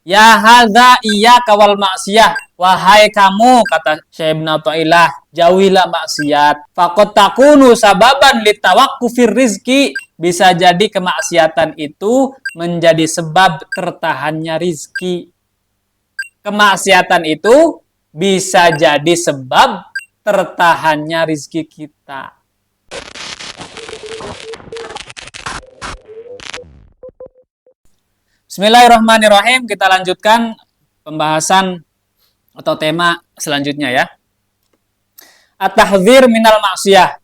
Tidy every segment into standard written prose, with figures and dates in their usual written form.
Ya hadza iyyaka wal maksiyah. Wahai kamu, kata Syekh Ibnu Athaillah, jauhilah maksiat. Faqad takunu sababan litawaqqufir rizki. Bisa jadi kemaksiatan itu menjadi sebab tertahannya rizki. Kemaksiatan itu bisa jadi sebab tertahannya rizki kita. Bismillahirrahmanirrahim. Kita lanjutkan pembahasan atau tema selanjutnya ya. At-tahdzir minal maksiyah.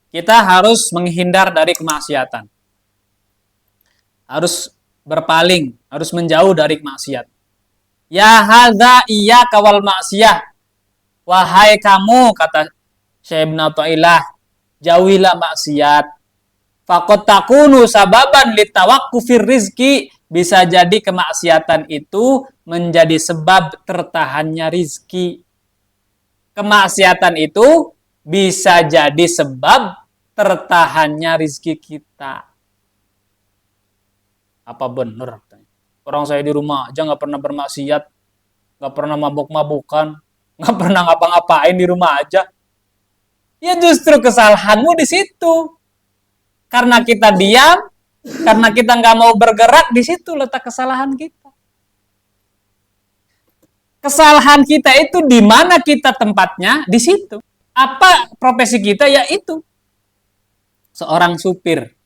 Kita harus menghindar dari kemaksiatan. Harus berpaling, harus menjauh dari maksiat. Ya hadza iyyaka wal maksiyah. Wahai kamu, kata Syekh Ibnu Athaillah, jauhilah maksiat. Faqad takunu sababan litawaqqufir rizki. Bisa jadi kemaksiatan itu menjadi sebab tertahannya rizki. Kemaksiatan itu bisa jadi sebab tertahannya rizki kita. Apa benar? Orang saya di rumah aja nggak pernah bermaksiat, nggak pernah mabuk-mabukan, nggak pernah ngapa-ngapain di rumah aja. Ya justru kesalahanmu di situ. Karena kita diam, karena kita nggak mau bergerak, di situ letak kesalahan kita. Kesalahan kita itu di mana kita tempatnya, di situ. Apa profesi kita? Ya itu. Seorang supir.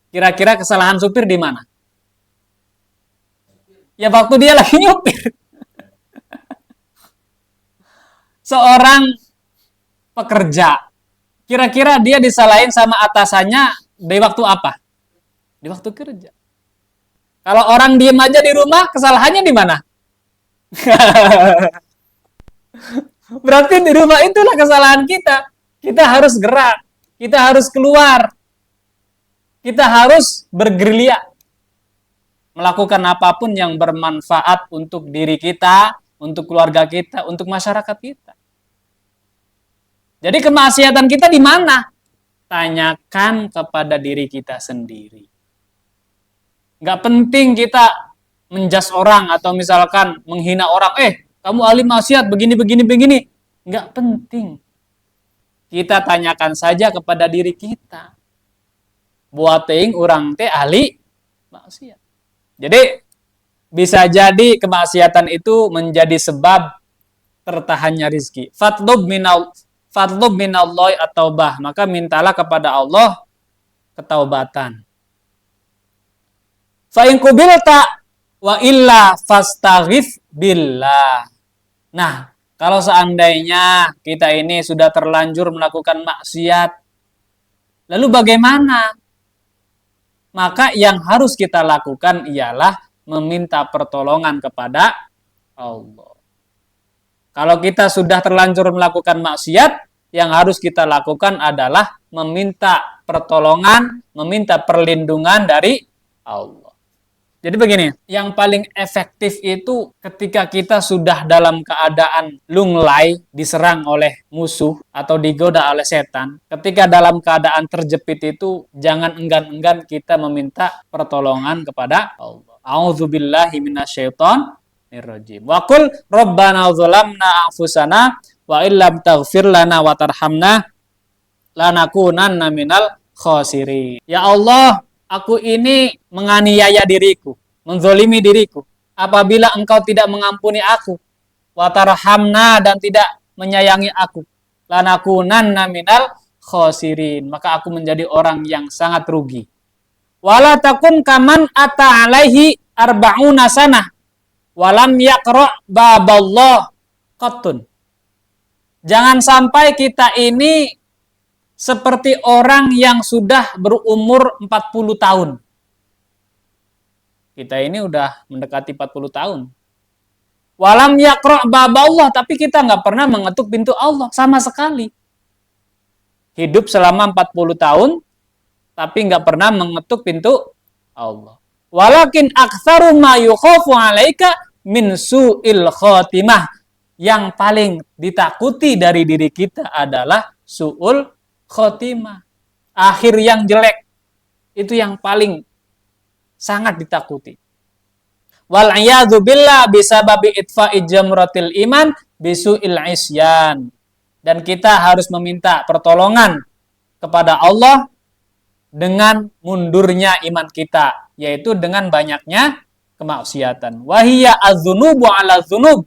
Kira-kira kesalahan supir di mana? Ya waktu dia lagi nyupir. Seorang pekerja. Kira-kira dia disalahin sama atasannya di waktu apa? Di waktu kerja. Kalau orang diem aja di rumah, kesalahannya di mana? Berarti di rumah itulah kesalahan kita. Kita harus gerak, kita harus keluar, kita harus bergerilya, melakukan apapun yang bermanfaat untuk diri kita, untuk keluarga kita, untuk masyarakat kita. Jadi kemaksiatan kita di mana? Tanyakan kepada diri kita sendiri. Nggak penting kita menjas orang atau misalkan menghina orang. Kamu ahli maksiat begini, begini, begini. Nggak penting. Kita tanyakan saja kepada diri kita. Buat ting orang teh ahli maksiat. Jadi bisa jadi kemaksiatan itu menjadi sebab tertahannya rizki. Fatlub minallahi at-taubah. Maka mintalah kepada Allah ketaubatan. Fa in qubilta wa illa fastaghif billah. Nah, kalau seandainya kita ini sudah terlanjur melakukan maksiat, lalu bagaimana? Maka yang harus kita lakukan ialah meminta pertolongan kepada Allah. Kalau kita sudah terlanjur melakukan maksiat, yang harus kita lakukan adalah meminta pertolongan, meminta perlindungan dari Allah. Jadi begini, yang paling efektif itu ketika kita sudah dalam keadaan lunglai, diserang oleh musuh atau digoda oleh setan. Ketika dalam keadaan terjepit itu, jangan enggan-enggan kita meminta pertolongan kepada Allah. A'udzubillahi minasyaitonirrajim. Wa qul rabbana dzalamna anfusana wa illam taghfir lana wa tarhamna lanakunanna minal khasirin. Ya Allah, aku ini menganiaya diriku, menzolimi diriku. Apabila engkau tidak mengampuni aku, watarhamna dan tidak menyayangi aku, lanakunanna minal khosirin. Maka aku menjadi orang yang sangat rugi. Wala takun kaman ata alaihi arba'una sanah walam yaqra' baballah qattun. Jangan sampai kita ini seperti orang yang sudah berumur 40 tahun. Kita ini udah mendekati 40 tahun. Walam yaqra' baballah, tapi kita nggak pernah mengetuk pintu Allah sama sekali. Hidup selama 40 tahun, tapi nggak pernah mengetuk pintu Allah. Walakin aktsaru ma yukhafu 'alaika min su'il khatimah. Yang paling ditakuti dari diri kita adalah su'ul khotimah, akhir yang jelek. Itu yang paling sangat ditakuti. Wal iyadzu billah bisababi itfa'i jamratil iman bisu'il isyan. Dan kita harus meminta pertolongan kepada Allah dengan mundurnya iman kita, yaitu dengan banyaknya kemaksiatan. Wahiyya az-dzunubu 'ala dzunub,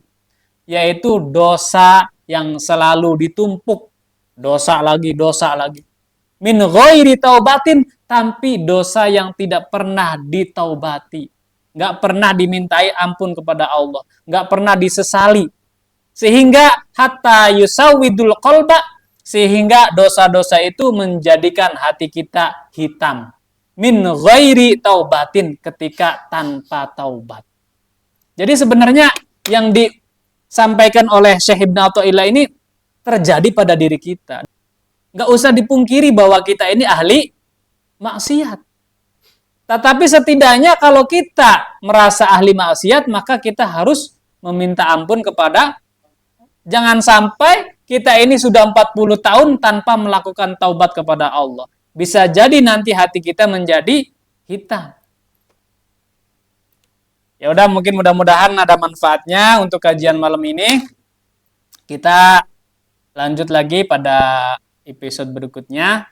yaitu dosa yang selalu ditumpuk, dosa lagi. Min ghairi taubatin, tapi dosa yang tidak pernah ditaubati, nggak pernah dimintai ampun kepada Allah, nggak pernah disesali, sehingga hatta yusawidul qalba, sehingga dosa-dosa itu menjadikan hati kita hitam. Min ghairi taubatin, ketika tanpa taubat. Jadi sebenarnya yang disampaikan oleh Syekh Ibnu Athaillah ini terjadi pada diri kita. Nggak usah dipungkiri bahwa kita ini ahli maksiat. Tetapi setidaknya kalau kita merasa ahli maksiat, maka kita harus meminta ampun kepada, jangan sampai kita ini sudah 40 tahun tanpa melakukan taubat kepada Allah. Bisa jadi nanti hati kita menjadi hitam. Ya udah, mungkin mudah-mudahan ada manfaatnya untuk kajian malam ini. Kita lanjut lagi pada episode berikutnya.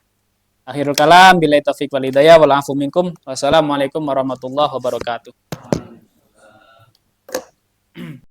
Akhirul kalam, billahi taufiq wal hidayah, wal afu minkum. Wassalamualaikum warahmatullahi wabarakatuh.